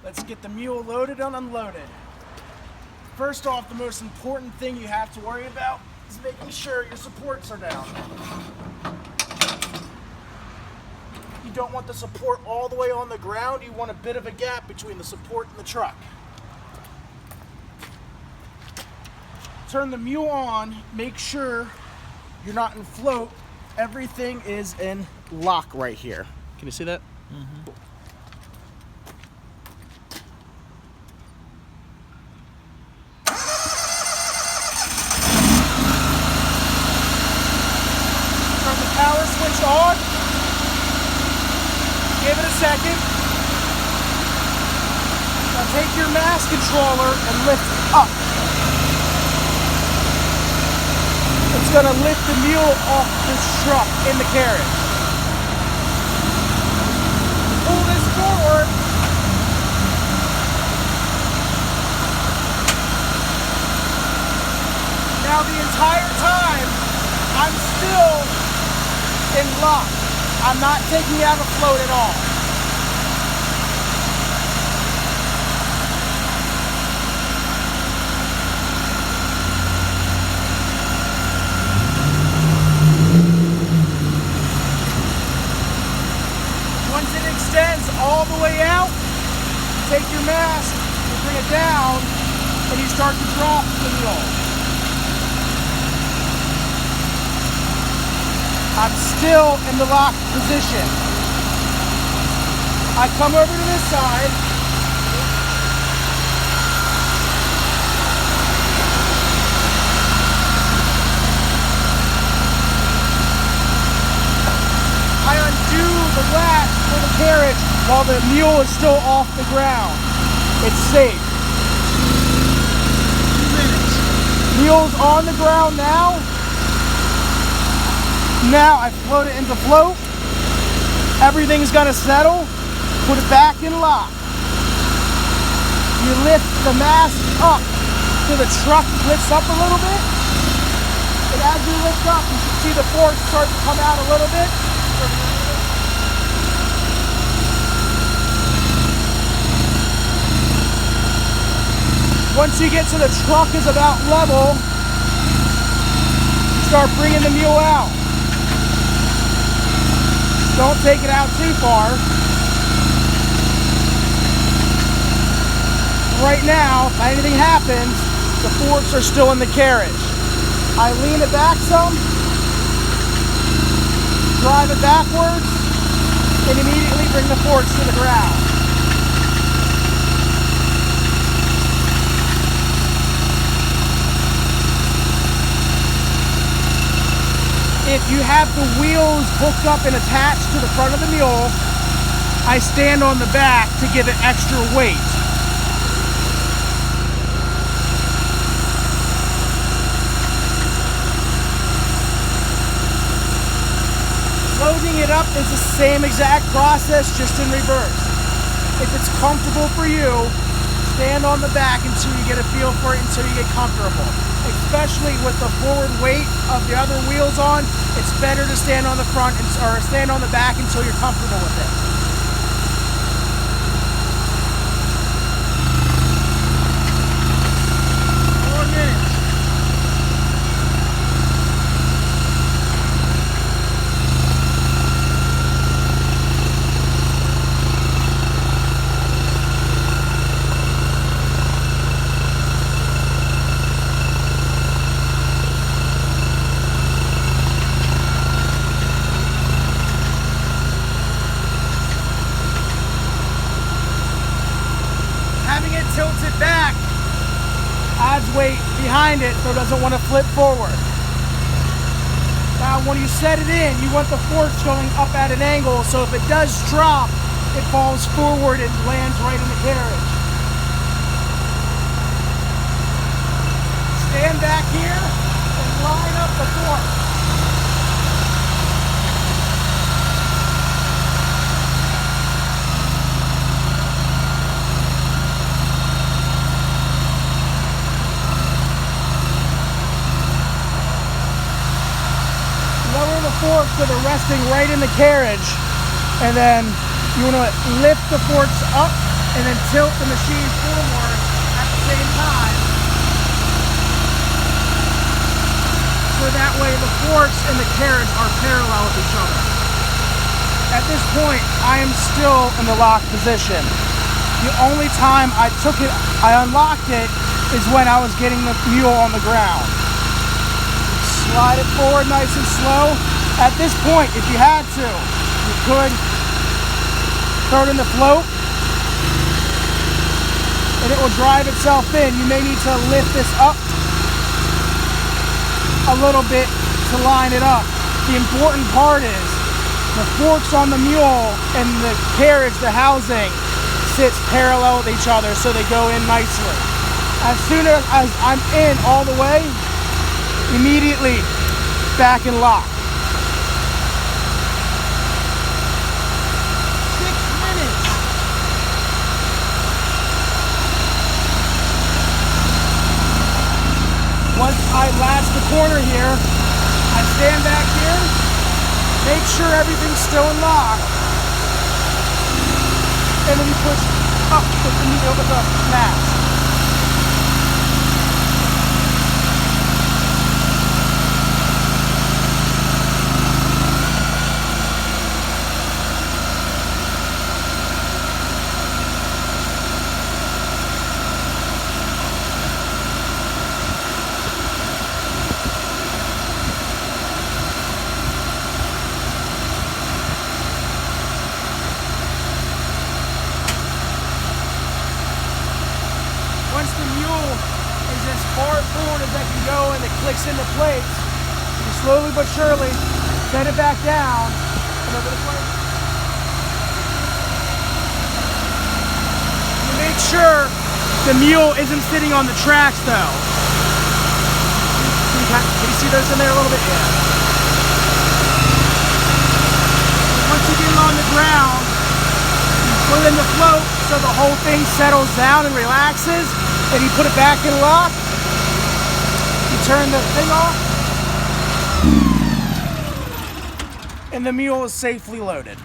Let's get the mule loaded and unloaded. First off, the most important thing you have to worry about is making sure your supports are down. You don't want the support all the way on the ground. You want a bit of a gap between the support and the truck. Turn the mule on, make sure you're not in float. Everything is in lock right here. Can you see that? Mm-hmm. Turn the power switch on. Give it a second. Now take your mass controller and lift it up. It's going to lift the mule off this truck in the carriage. Pull this forward. Now the entire time, I'm still in lock. I'm not taking out a float at all. Once it extends all the way out, take your mask and bring it down, and you start to drop the mule. I'm still in the lock position. I come over to this side. I undo the latch for the carriage while the mule is still off the ground. It's safe. 2 minutes. Mule's on the ground now. Now I float it into float. Everything's gonna settle. Put it back in lock. You lift the mast up so the truck lifts up a little bit. And as you lift up, you can see the force start to come out a little bit. Once you get to the truck is about level, start bringing the mule out. Don't take it out too far. Right now, if anything happens, the forks are still in the carriage. I lean it back some, drive it backwards, and immediately bring the forks to the ground. If you have the wheels hooked up and attached to the front of the mule, I stand on the back to give it extra weight. Loading it up is the same exact process, just in reverse. If it's comfortable for you, stand on the back until you get a feel for it, until you get comfortable. Especially with the forward weight of the other wheels on, it's better to stand on the front or stand on the back until you're comfortable with it. Tilted back adds weight behind it so it doesn't want to flip forward. Now when you set it in, you want the forks going up at an angle so if it does drop, it falls forward and lands right in the carriage. Stand back here and line up the forks. Forks so they're resting right in the carriage, and then you want to lift the forks up and then tilt the machine forward at the same time. So that way the forks and the carriage are parallel with each other. At this point, I am still in the lock position. The only time I unlocked it is when I was getting the mule on the ground. Slide it forward nice and slow. At this point, if you had to, you could throw it in the float and it will drive itself in. You may need to lift this up a little bit to line it up. The important part is the forks on the mule and the carriage, the housing, sits parallel with each other so they go in nicely. As soon as I'm in all the way, immediately back and lock. 6 minutes. Once I latch the corner here, I stand back here, make sure everything's still in lock, and then you push up with the needle with the mask. Once the mule is as far forward as I can go and it clicks into place, you slowly but surely set it back down. Come over this way. You make sure the mule isn't sitting on the tracks though. Can you see those in there a little bit? Yeah. Once you get it on the ground, you put it in the float so the whole thing settles down and relaxes. And you put it back in lock, you turn the thing off, and the mule is safely loaded.